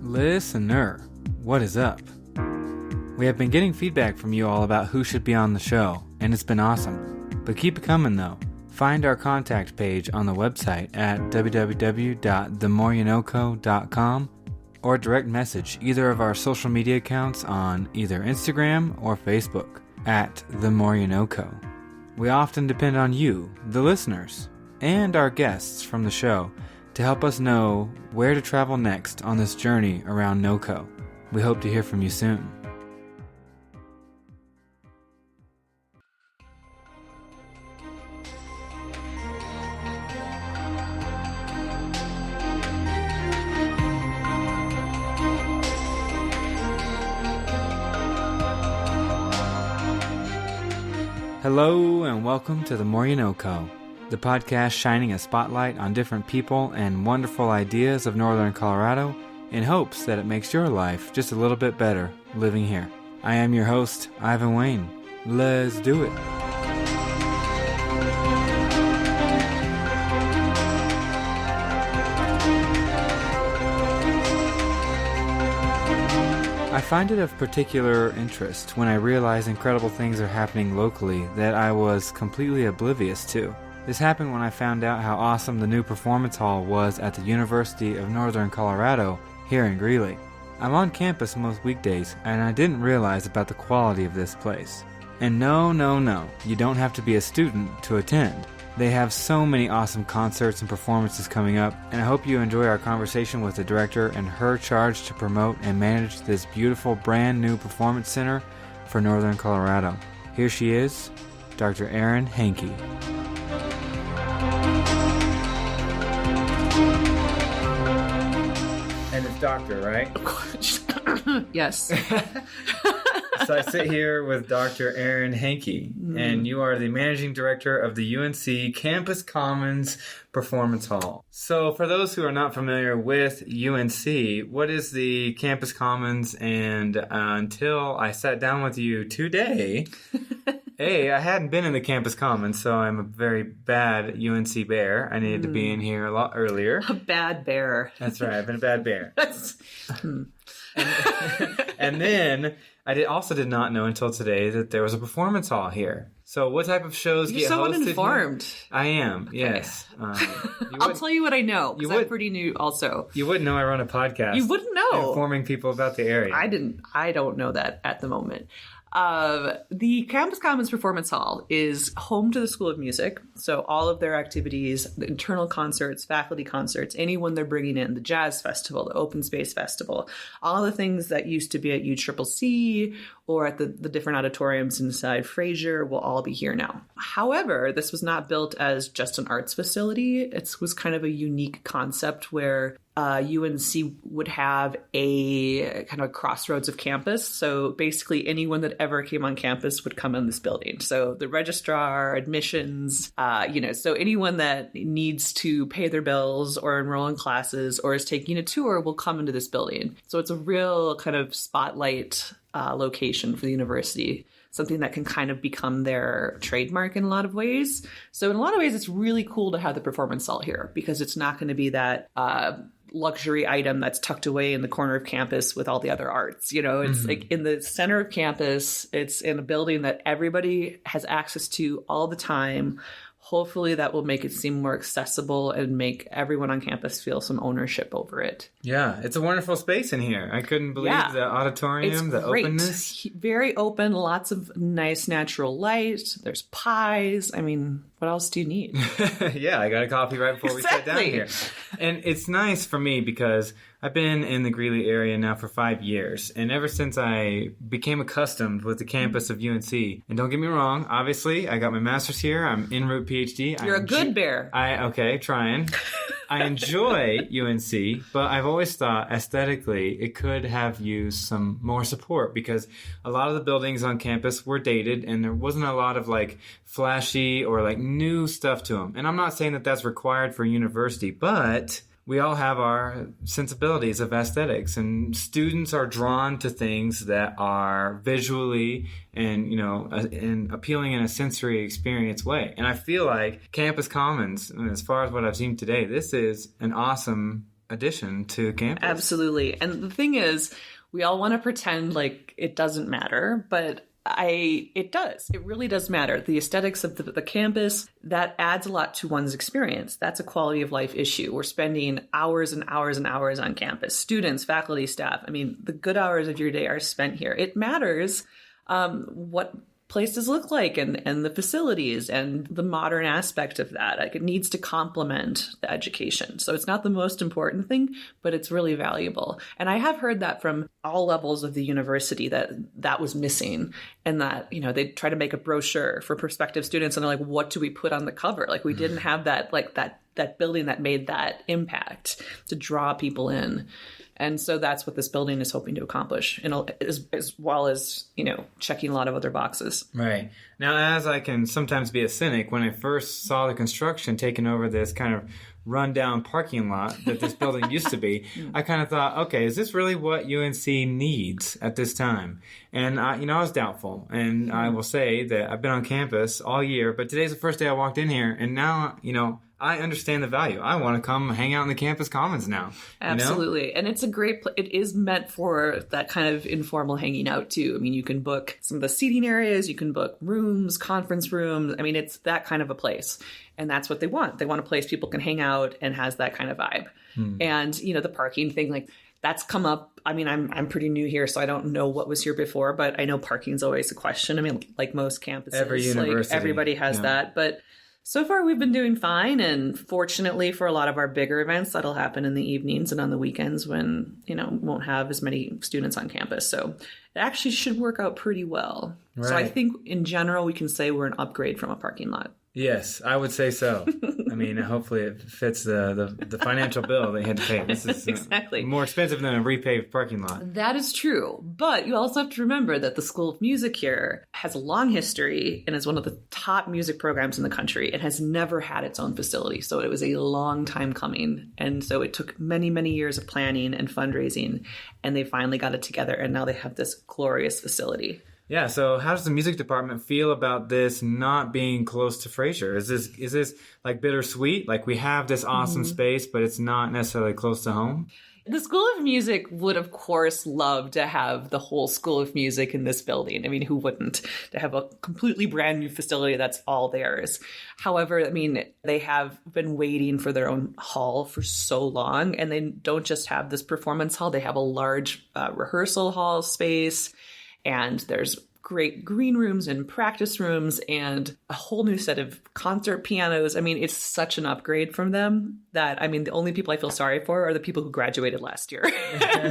Listener, what is up? We have been getting feedback from you all about who should be on the show, and it's been awesome. But keep it coming though. Find our contact page on the website at www.themoreyouknowco.com or direct message either of our social media accounts on either Instagram or Facebook at TheMoreYouKnowCo. We often depend on you, the listeners, and our guests from the show to help us know where to travel next on this journey around NoCo. We hope to hear from you soon. Hello and welcome to The More You Know Co., the podcast shining a spotlight on different people and wonderful ideas of Northern Colorado in hopes that it makes your life just a little bit better living here. I am your host, Ivan Wayne. Let's do it. I find it of particular interest when I realize incredible things are happening locally that I was completely oblivious to. This happened when I found out how awesome the new performance hall was at the University of Northern Colorado here in Greeley. I'm on campus most weekdays, and I didn't realize about the quality of this place. And no, you don't have to be a student to attend. They have so many awesome concerts and performances coming up, and I hope you enjoy our conversation with the director and her charge to promote and manage this beautiful brand new performance center for Northern Colorado. Here she is, Dr. Erin Hankey. And it's doctor, right? Yes. So I sit here with Dr. Erin Hankey, and you are the managing director of the UNC Campus Commons Performance Hall. So for those who are not familiar with UNC, what is the Campus Commons? And until I sat down with you today, I hadn't been in the Campus Commons, so I'm a very bad UNC bear. I needed to be in here a lot earlier. A bad bear. That's right, I've been a bad bear. And then I also did not know until today that there was a performance hall here. So what type of shows You're get so hosted uninformed. here? I am, yes. I'll tell you what I know, because I'm pretty new also. You wouldn't know I run a podcast. You wouldn't know. Informing people about the area. I don't know that at the moment. The Campus Commons Performance Hall is home to the School of Music. So all of their activities, the internal concerts, faculty concerts, anyone they're bringing in, the Jazz Festival, the Open Space Festival, all the things that used to be at UCCC or at the different auditoriums inside Fraser will all be here now. However, this was not built as just an arts facility. It was kind of a unique concept where UNC would have a kind of a crossroads of campus. So basically anyone that ever came on campus would come in this building. So the registrar, admissions, so anyone that needs to pay their bills or enroll in classes or is taking a tour will come into this building. So it's a real kind of spotlight location for the university. Something that can kind of become their trademark in a lot of ways. So in a lot of ways, it's really cool to have the performance hall here because it's not going to be that luxury item that's tucked away in the corner of campus with all the other arts. It's like in the center of campus. It's in a building that everybody has access to all the time. Hopefully that will make it seem more accessible and make everyone on campus feel some ownership over it. Yeah, it's a wonderful space in here. I couldn't believe the auditorium, the openness. Very open, lots of nice natural light. There's pies. I mean, what else do you need? Yeah, I got a coffee right before we sat down here. And it's nice for me because I've been in the Greeley area now for 5 years. And ever since I became accustomed with the campus of UNC, and don't get me wrong, obviously, I got my master's here. I'm en route PhD. You're a good bear. Trying. I enjoy UNC, but I've always thought aesthetically it could have used some more support because a lot of the buildings on campus were dated and there wasn't a lot of like flashy or like new stuff to them. And I'm not saying that that's required for university, but we all have our sensibilities of aesthetics, and students are drawn to things that are visually and, and appealing in a sensory experience way. And I feel like Campus Commons, as far as what I've seen today, this is an awesome addition to campus. Absolutely. And the thing is, we all want to pretend like it doesn't matter, but it does. It really does matter. The aesthetics of the campus, that adds a lot to one's experience. That's a quality of life issue. We're spending hours and hours and hours on campus. Students, faculty, staff. I mean, the good hours of your day are spent here. It matters what places look like and the facilities and the modern aspect of that. Like, it needs to complement the education. So it's not the most important thing, but it's really valuable. And I have heard that from all levels of the university that was missing, and that, they try to make a brochure for prospective students and they're like, what do we put on the cover? Like, we didn't have that, like that building that made that impact to draw people in. And so that's what this building is hoping to accomplish, as well as, checking a lot of other boxes. Right. Now, as I can sometimes be a cynic, when I first saw the construction taking over this kind of rundown parking lot that this building used to be, I kind of thought, okay, is this really what UNC needs at this time? And I was doubtful. And I will say that I've been on campus all year, but today's the first day I walked in here, and now, I understand the value. I want to come hang out in the Campus Commons now. Absolutely. And it's a great place. It is meant for that kind of informal hanging out too. I mean, you can book some of the seating areas, you can book rooms, conference rooms. I mean, it's that kind of a place. And that's what they want. They want a place people can hang out and has that kind of vibe. And, the parking thing, like, that's come up. I mean, I'm pretty new here, so I don't know what was here before, but I know parking's always a question. I mean, like most campuses, every university, everybody has that. But so far, we've been doing fine. And fortunately, for a lot of our bigger events, that'll happen in the evenings and on the weekends when, won't have as many students on campus. So it actually should work out pretty well. Right. So I think in general, we can say we're an upgrade from a parking lot. Yes, I would say so. I mean, hopefully it fits the financial bill they had to pay. This is exactly more expensive than a repaved parking lot. That is true. But you also have to remember that the School of Music here has a long history and is one of the top music programs in the country. It has never had its own facility. So it was a long time coming. And so it took many, many years of planning and fundraising. And they finally got it together. And now they have this glorious facility. Yeah, so how does the music department feel about this not being close to Fraser? Is this like bittersweet? Like, we have this awesome space, but it's not necessarily close to home? The School of Music would, of course, love to have the whole School of Music in this building. I mean, who wouldn't? To have a completely brand new facility that's all theirs. However, I mean, they have been waiting for their own hall for so long, and they don't just have this performance hall. They have a large rehearsal hall space. And there's great green rooms and practice rooms and a whole new set of concert pianos. I mean, it's such an upgrade from them that, I mean, the only people I feel sorry for are the people who graduated last year,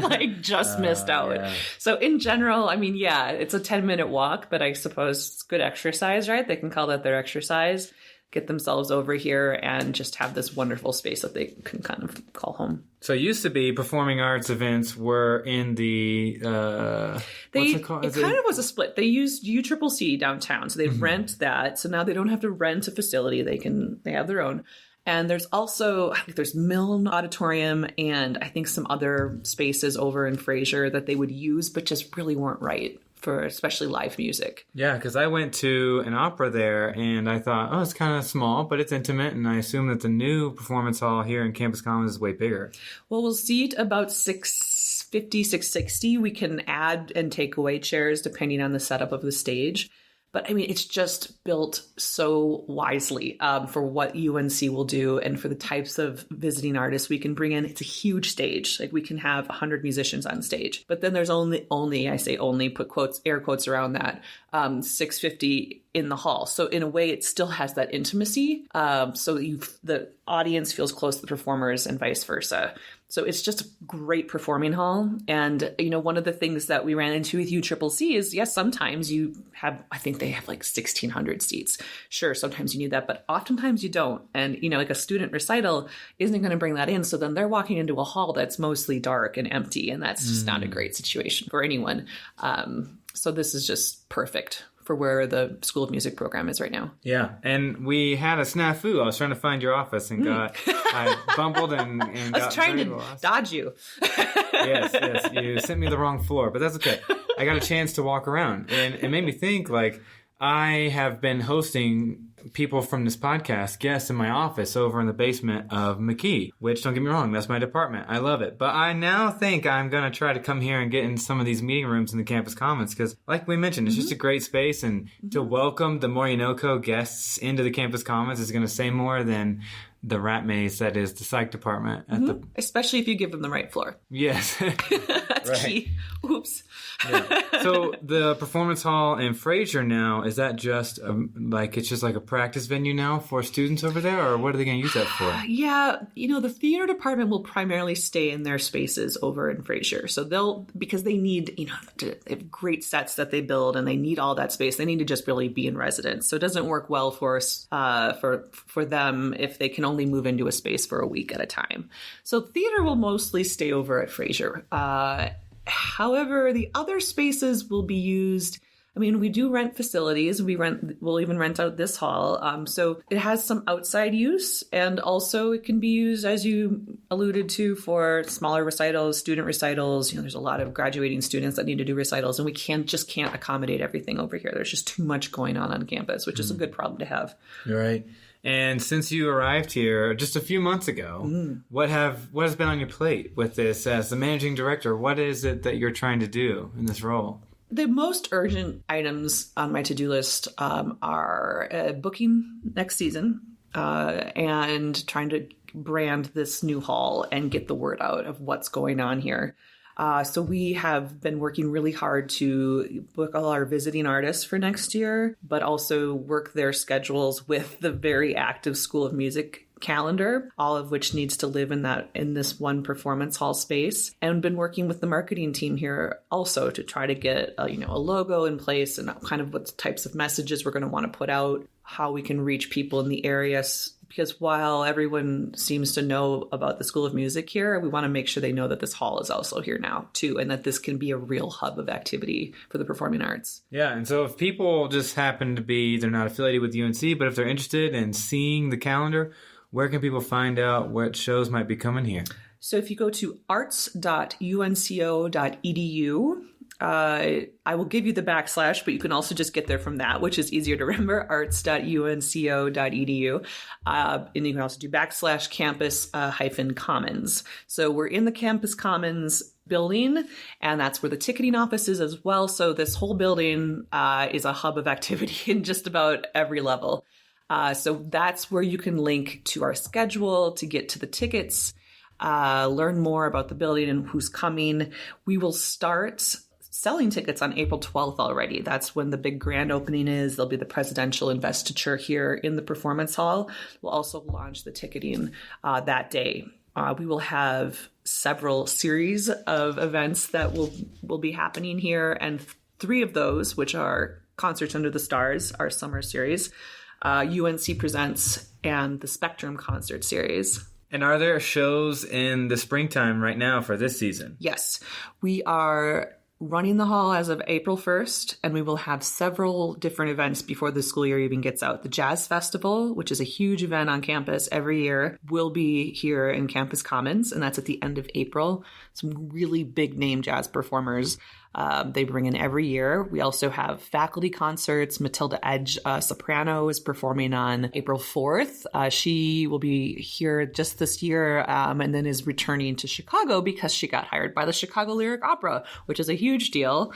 like just missed out. Yeah. So in general, I mean, yeah, it's a 10-minute walk, but I suppose it's good exercise, right? They can call that their exercise, get themselves over here and just have this wonderful space that they can kind of call home. So it used to be performing arts events were in the, what's it called? It kind of was a split. They used UCCC downtown, so they'd rent that. So now they don't have to rent a facility. They have their own. And there's also, I think there's Milne Auditorium and I think some other spaces over in Fraser that they would use, but just really weren't right for especially live music. Yeah, because I went to an opera there and I thought, oh, it's kind of small, but it's intimate. And I assume that the new performance hall here in Campus Commons is way bigger. Well, we'll seat about 650, 660. We can add and take away chairs depending on the setup of the stage. But I mean, it's just built so wisely for what UNC will do and for the types of visiting artists we can bring in. It's a huge stage. Like, we can have 100 musicians on stage. But then there's only, I say only, put quotes, air quotes around that, 650 in the hall. So in a way, it still has that intimacy. So the audience feels close to the performers and vice versa. So it's just a great performing hall. And, you know, one of the things that we ran into with UCCC is, yes, sometimes you have, I think they have like 1,600 seats. Sure, sometimes you need that, but oftentimes you don't. And, you know, like a student recital isn't going to bring that in. So then they're walking into a hall that's mostly dark and empty. And that's just not a great situation for anyone. So this is just perfect for where the School of Music program is right now. Yeah, and we had a snafu. I was trying to find your office and I bumbled and I was trying to dodge you. Yes, you sent me the wrong floor, but that's okay. I got a chance to walk around, and it made me think, like, I have been hosting people from this podcast, guests in my office over in the basement of McKee, which, don't get me wrong, that's my department. I love it. But I now think I'm going to try to come here and get in some of these meeting rooms in the campus commons because, like we mentioned, it's just a great space. And to welcome the Morinoco guests into the campus commons is going to say more than the rat maze that is the psych department. Especially if you give them the right floor. Yes. That's key. Oops. Yeah. So the performance hall in Fraser now, is that just it's just like a practice venue now for students over there, or what are they going to use that for? Yeah, the theater department will primarily stay in their spaces over in Fraser. So because they need, they have great sets that they build and they need all that space. They need to just really be in residence. So it doesn't work well for us, for them if they can only move into a space for a week at a time. So theater will mostly stay over at Fraser. However, the other spaces will be used. I mean, we do rent facilities. We'll even rent out this hall. So it has some outside use, and also it can be used, as you alluded to, for smaller recitals, student recitals. There's a lot of graduating students that need to do recitals, and we can't accommodate everything over here. There's just too much going on campus, which is a good problem to have. Right. And since you arrived here just a few months ago, what has been on your plate with this as the managing director? What is it that you're trying to do in this role? The most urgent items on my to-do list are booking next season and trying to brand this new hall and get the word out of what's going on here. So we have been working really hard to book all our visiting artists for next year, but also work their schedules with the very active School of Music calendar, all of which needs to live in this one performance hall space, and been working with the marketing team here also to try to get a logo in place and kind of what types of messages we're going to want to put out, how we can reach people in the area. Because while everyone seems to know about the School of Music here, we want to make sure they know that this hall is also here now too, and that this can be a real hub of activity for the performing arts. Yeah, and so if people just happen to be, they're not affiliated with UNC, but if they're interested in seeing the calendar, where can people find out what shows might be coming here? So if you go to arts.unco.edu, I will give you the / but you can also just get there from that, which is easier to remember, arts.unco.edu. And you can also do / campus -commons. So we're in the campus commons building, and that's where the ticketing office is as well. So this whole building is a hub of activity in just about every level. So that's where you can link to our schedule to get to the tickets, learn more about the building and who's coming. We will start selling tickets on April 12th already. That's when the big grand opening is. There'll be the presidential investiture here in the performance hall. We'll also launch the ticketing that day. We will have several series of events that will be happening here, and 3 of those, which are Concerts Under the Stars, our summer series, UNC Presents, and the Spectrum Concert Series. And are there shows in the springtime right now for this season? Yes. We are running the hall as of April 1st, and we will have several different events before the school year even gets out. The Jazz Festival, which is a huge event on campus every year, will be here in Campus Commons, and that's at the end of April. Some really big name jazz performers they bring in every year. We also have faculty concerts. Matilda Edge, soprano, is performing on April 4th. She will be here just this year and then is returning to Chicago because she got hired by the Chicago Lyric Opera, which is a huge deal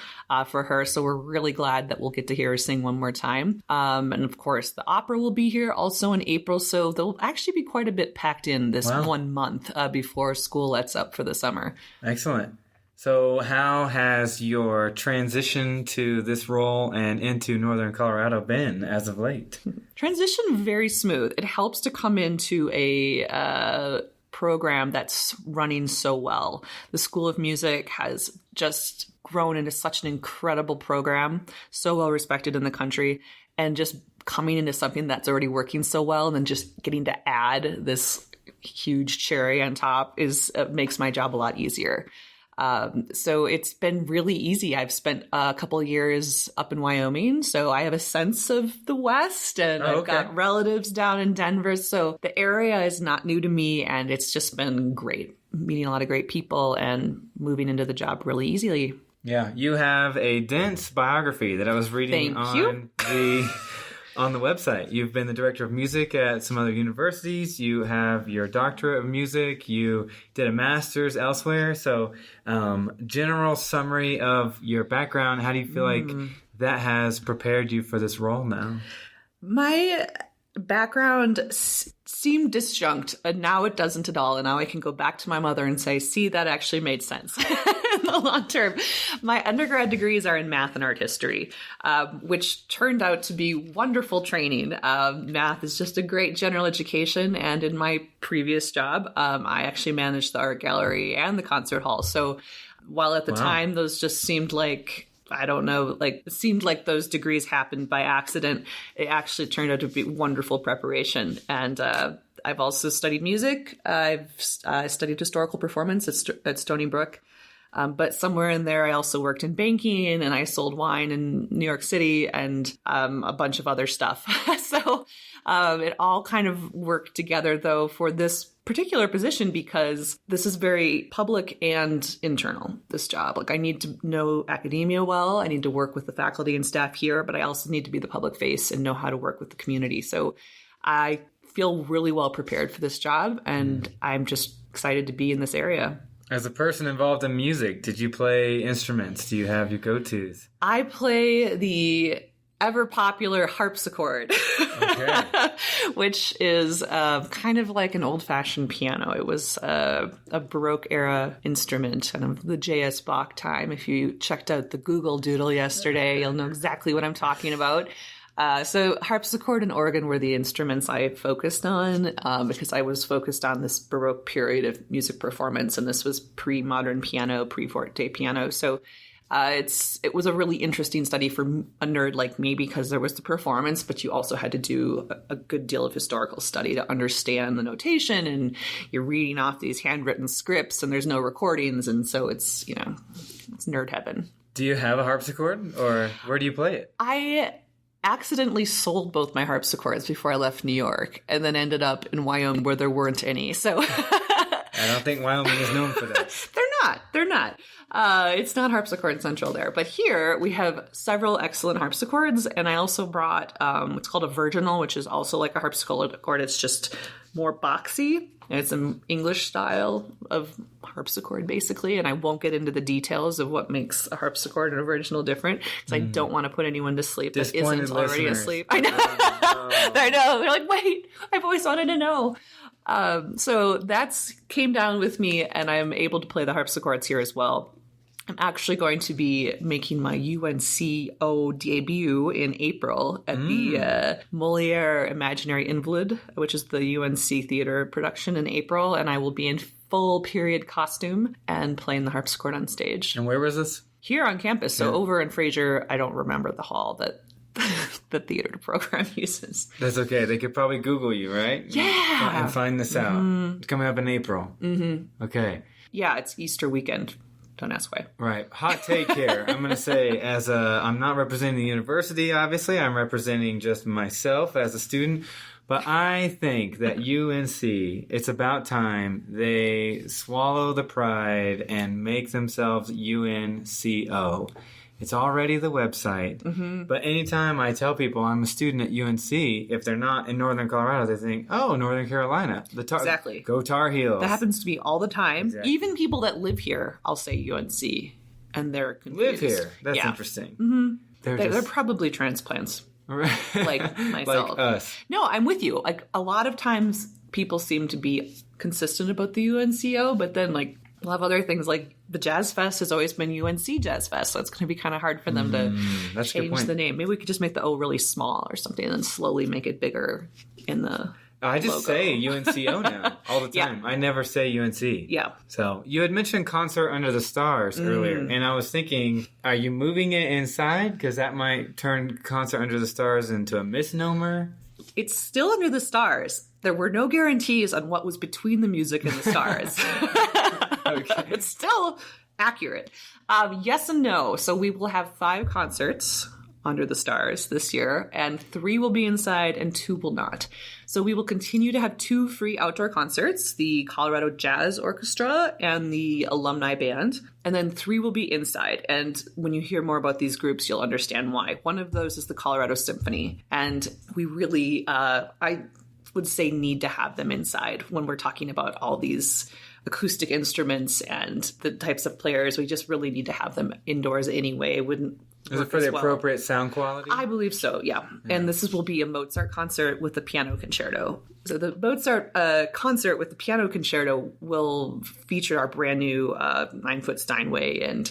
for her. So we're really glad that we'll get to hear her sing one more time. And of course, the opera will be here also in April. So there'll actually be quite a bit packed in this 1 month before school lets up for the summer. Excellent. So how has your transition to this role and into Northern Colorado been as of late? Transition very smooth. It helps to come into a program that's running so well. The School of Music has just grown into such an incredible program, so well respected in the country, and just coming into something that's already working so well and then just getting to add this huge cherry on top makes my job a lot easier. So it's been really easy. I've spent a couple of years up in Wyoming, so I have a sense of the West, and I've got relatives down in Denver. So the area is not new to me, and it's just been great. Meeting a lot of great people and moving into the job really easily. Yeah, you have a dense biography that I was reading on the website. You've been the director of music at some other universities. You have your doctorate of music. You did a master's elsewhere. So, general summary of your background. How do you feel like that has prepared you for this role now? My background seemed disjunct, and now it doesn't at all. And now I can go back to my mother and say, see, that actually made sense in the long term. My undergrad degrees are in math and art history, which turned out to be wonderful training. Math is just a great general education. And in my previous job, I actually managed the art gallery and the concert hall. So while at the time those just seemed like, I don't know, like it seemed like those degrees happened by accident, it actually turned out to be wonderful preparation. And I've also studied music. I've studied historical performance at Stony Brook. But somewhere in there, I also worked in banking, and I sold wine in New York City, and a bunch of other stuff. So it all kind of worked together, though, for this particular position, because this is very public and internal, this job. Like, I need to know academia well. I need to work with the faculty and staff here, but I also need to be the public face and know how to work with the community. So I feel really well prepared for this job, and I'm just excited to be in this area. As a person involved in music, did you play instruments? Do you have your go-tos? I play the ever-popular harpsichord, which is kind of like an old-fashioned piano. It was a Baroque-era instrument, kind of the J.S. Bach time. If you checked out the Google Doodle yesterday, you'll know exactly what I'm talking about. So harpsichord and organ were the instruments I focused on because I was focused on this Baroque period of music performance, and this was pre-modern piano, pre-forte piano. So it was a really interesting study for a nerd like me because there was the performance, but you also had to do a good deal of historical study to understand the notation, and you're reading off these handwritten scripts, and there's no recordings, and so it's nerd heaven. Do you have a harpsichord, or where do you play it? I accidentally sold both my harpsichords before I left New York, and then ended up in Wyoming where there weren't any. So I don't think Wyoming is known for that. They're not. It's not harpsichord central there. But here we have several excellent harpsichords, and I also brought what's called a virginal, which is also like a harpsichord. It's just more boxy. And it's an English style of harpsichord, basically. And I won't get into the details of what makes a harpsichord and a virginal different, because I don't want to put anyone to sleep that isn't already asleep. I know. I know. They're like, wait, I've always wanted to know. So that's came down with me, and I'm able to play the harpsichords here as well. I'm actually going to be making my UNCO debut in April at the Molière Imaginary Invalid, which is the UNC theater production in April, and I will be in full period costume and playing the harpsichord on stage. And where was this? Here on campus. So over in Fraser, I don't remember the hall that the theater program uses. That's okay. They could probably Google you, right? Yeah. And find this out. It's coming up in April. Okay. Yeah, it's Easter weekend. Don't ask why. Right. Hot take here. I'm going to say, I'm not representing the university, obviously. I'm representing just myself as a student. But I think that UNC, it's about time they swallow the pride and make themselves UNCO. It's already the website. But anytime I tell people I'm a student at UNC, if they're not in Northern Colorado, they think, oh, Northern Carolina. Exactly. Go Tar Heels. That happens to me all the time. Exactly. Even people that live here, I'll say UNC, and they're confused. Live here. That's interesting. They're probably transplants. Like myself. Like us. No, I'm with you. Like, a lot of times people seem to be consistent about the UNCO, but then, like, we'll have other things like the Jazz Fest has always been UNC Jazz Fest, so it's going to be kind of hard for them to change the name. Maybe we could just make the O really small or something and then slowly make it bigger in the I just logo. say UNCO now all the time. Yeah. I never say UNC. Yeah. So you had mentioned Concert Under the Stars earlier, and I was thinking, are you moving it inside? Because that might turn Concert Under the Stars into a misnomer. It's still under the stars. There were no guarantees on what was between the music and the stars. Okay. It's still Accurate. Yes and no. So we will have 5 concerts under the stars this year, and 3 will be inside and 2 will not. So we will continue to have 2 free outdoor concerts, the Colorado Jazz Orchestra and the Alumni Band, and then 3 will be inside. And when you hear more about these groups, you'll understand why. One of those is the Colorado Symphony, and we really, I would say, need to have them inside when we're talking about all these acoustic instruments and the types of players. We just really need to have them indoors anyway. It wouldn't Is it for the appropriate sound quality? I believe so, yeah. And will be a Mozart concert with the piano concerto. So the Mozart concert with the piano concerto will feature our brand new 9-foot Steinway. And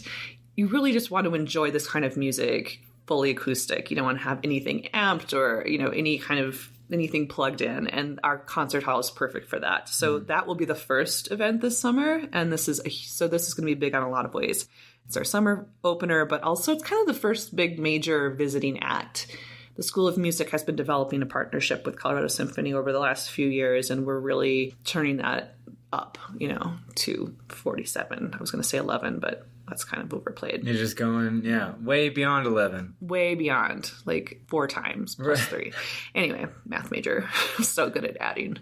you really just want to enjoy this kind of music fully acoustic. You don't want to have anything amped or, any kind of anything plugged in, and our concert hall is perfect for that. So that will be the first event this summer, and this is going to be big on a lot of ways. It's our summer opener, but also it's kind of the first big major visiting act. The School of Music has been developing a partnership with Colorado Symphony over the last few years, and we're really turning that up, to 47. I was going to say 11, but that's kind of overplayed. You're just going, way beyond 11. Way beyond, like 4 times plus 3. Anyway, math major. So good at adding.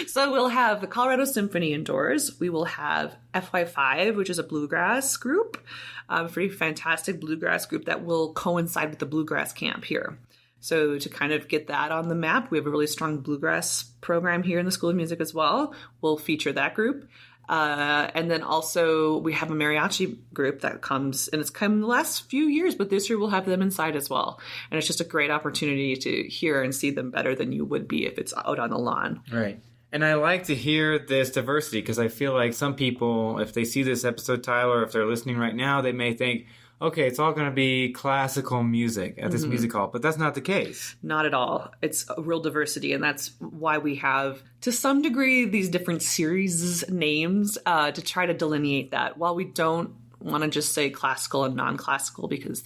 So we'll have the Colorado Symphony indoors. We will have FY5, which is a bluegrass group, a pretty fantastic bluegrass group that will coincide with the bluegrass camp here. So to kind of get that on the map, we have a really strong bluegrass program here in the School of Music as well. We'll feature that group. And then also we have a mariachi group that comes, and it's come in the last few years, but this year we'll have them inside as well. And it's just a great opportunity to hear and see them better than you would be if it's out on the lawn. Right. And I like to hear this diversity because I feel like some people, if they see this episode title or if they're listening right now, they may think, okay, it's all going to be classical music at this music hall, but that's not the case. Not at all. It's a real diversity, and that's why we have, to some degree, these different series names to try to delineate that. While we don't want to just say classical and non-classical because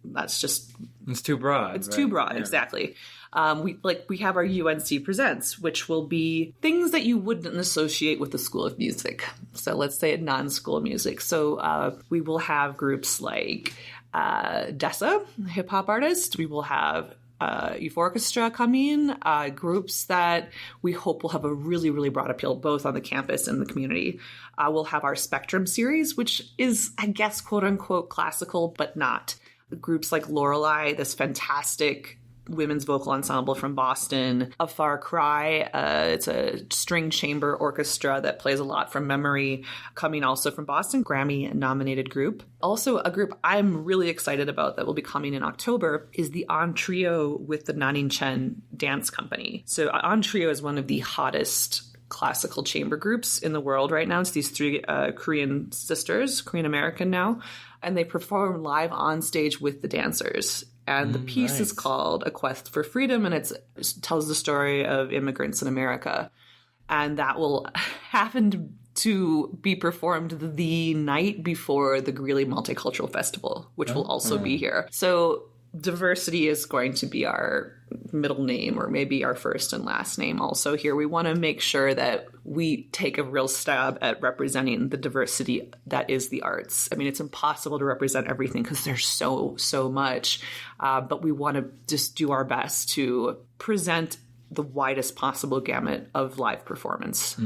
that's just... It's too broad. It's too broad, exactly. We have our UNC Presents, which will be things that you wouldn't associate with the School of Music. So let's say non-school music. So we will have groups like Dessa, hip hop artist. We will have Youth Orchestra coming, groups that we hope will have a really, really broad appeal both on the campus and the community. We'll have our Spectrum series, which is, I guess, quote unquote classical, but not. Groups like Lorelei, this fantastic women's vocal ensemble from Boston, A Far Cry. It's a string chamber orchestra that plays a lot from memory, coming also from Boston, Grammy-nominated group. Also, a group I'm really excited about that will be coming in October is the On Trio with the Nanin Chen Dance Company. So On Trio is one of the hottest classical chamber groups in the world right now. It's these 3 Korean sisters, Korean American now, and they perform live on stage with the dancers. And the piece is called A Quest for Freedom, and it tells the story of immigrants in America. And that will happen to be performed the night before the Greeley Multicultural Festival, which will also be here. So diversity is going to be our middle name, or maybe our first and last name also here. We want to make sure that we take a real stab at representing the diversity that is the arts. I mean, it's impossible to represent everything because there's so much, but we want to just do our best to present the widest possible gamut of live performance.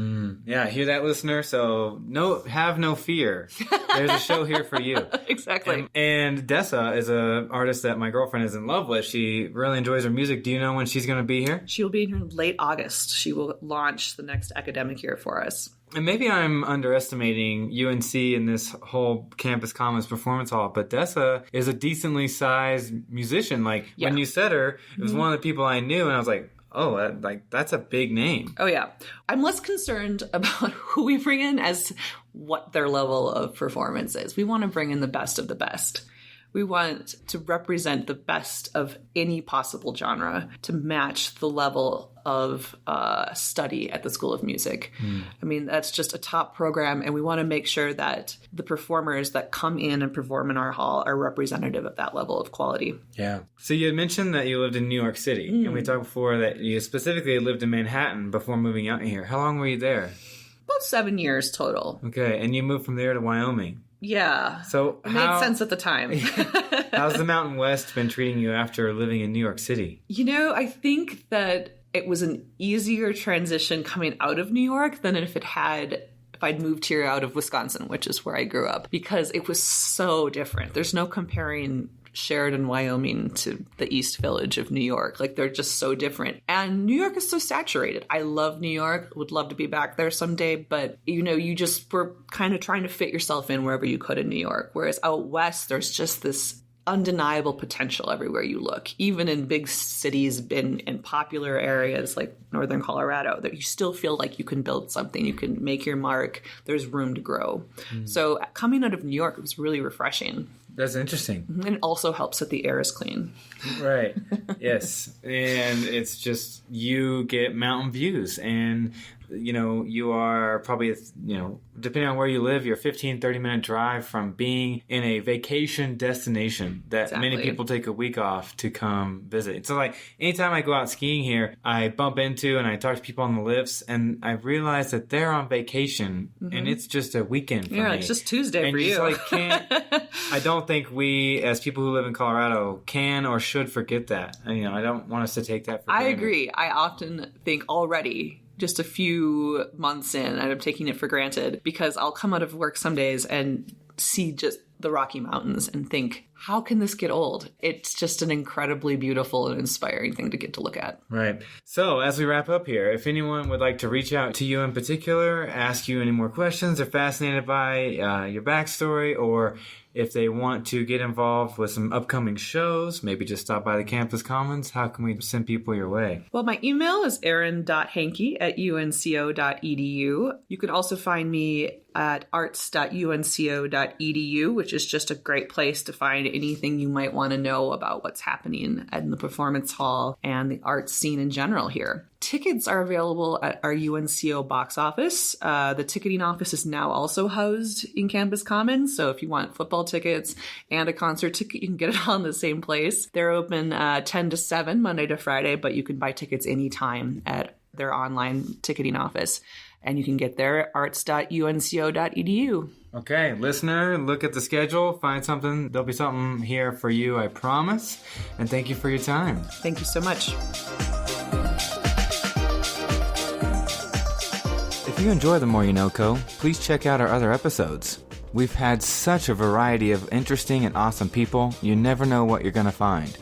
Yeah, hear that, listener? So have no fear. There's a show here for you. Exactly. And Dessa is an artist that my girlfriend is in love with. She really enjoys her music. Do you know when she's going to be here? She will be here in late August. She will launch the next academic year for us. And maybe I'm underestimating UNC in this whole Campus Commons Performance Hall, but Dessa is a decently sized musician. When you said her, it was one of the people I knew, and I was like, oh, that's a big name. Oh, yeah. I'm less concerned about who we bring in as what their level of performance is. We want to bring in the best of the best. We want to represent the best of any possible genre to match the level of study at the School of Music. I mean, that's just a top program, and we want to make sure that the performers that come in and perform in our hall are representative of that level of quality. Yeah. So you had mentioned that you lived in New York City, and we talked before that you specifically lived in Manhattan before moving out here. How long were you there? About 7 years total. Okay, and you moved from there to Wyoming. Yeah. So it made sense at the time. How's the Mountain West been treating you after living in New York City? I think that it was an easier transition coming out of New York than if I'd moved here out of Wisconsin, which is where I grew up, because it was so different. There's no comparing Sheridan, Wyoming to the East Village of New York. Like, they're just so different. And New York is so saturated. I love New York, would love to be back there someday, but you just were kind of trying to fit yourself in wherever you could in New York. Whereas out west, there's just this undeniable potential everywhere you look, even in big cities, in popular areas like northern Colorado, that you still feel like you can build something, you can make your mark, there's room to grow. So coming out of New York, it was really refreshing. That's interesting. And it also helps that the air is clean. Right. Yes. And it's just, you get mountain views, and you are probably, depending on where you live, you're a 15, 30-minute drive from being in a vacation destination that many people take a week off to come visit. So, like, anytime I go out skiing here, I bump into and I talk to people on the lifts, and I realize that they're on vacation, and it's just a weekend for me. Yeah, it's just Tuesday and for you. I don't think we, as people who live in Colorado, can or should forget that. I don't want us to take that for granted. I agree. I often think already, just a few months in, and I'm taking it for granted, because I'll come out of work some days and see just the Rocky Mountains and think, how can this get old? It's just an incredibly beautiful and inspiring thing to get to look at. Right. So as we wrap up here, if anyone would like to reach out to you in particular, ask you any more questions, they're fascinated by your backstory, or if they want to get involved with some upcoming shows, maybe just stop by the Campus Commons, how can we send people your way? Well, my email is erin.hankey@unco.edu. You can also find me at arts.unco.edu, which is just a great place to find anything you might want to know about what's happening in the Performance Hall and the arts scene in general here. Tickets are available at our UNCO box office. The ticketing office is now also housed in Campus Commons, so if you want football tickets and a concert ticket, you can get it all in the same place. They're open 10 to 7, Monday to Friday, but you can buy tickets anytime at their online ticketing office. And you can get there at arts.unco.edu. Okay, listener, look at the schedule, find something. There'll be something here for you, I promise. And thank you for your time. Thank you so much. If you enjoy The More You Know Co., please check out our other episodes. We've had such a variety of interesting and awesome people, you never know what you're going to find.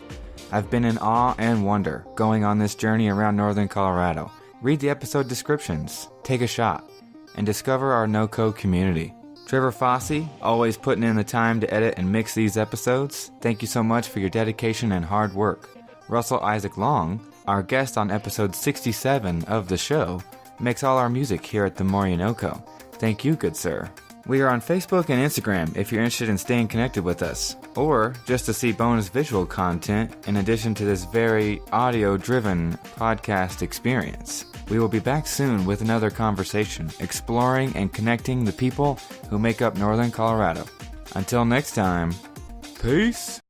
I've been in awe and wonder going on this journey around northern Colorado. Read the episode descriptions, take a shot, and discover our NoCo community. Trevor Fossey, always putting in the time to edit and mix these episodes. Thank you so much for your dedication and hard work. Russell Isaac Long, our guest on episode 67 of the show, makes all our music here at The More You Know Co. Thank you, good sir. We are on Facebook and Instagram if you're interested in staying connected with us, or just to see bonus visual content in addition to this very audio-driven podcast experience. We will be back soon with another conversation, exploring and connecting the people who make up Northern Colorado. Until next time, peace!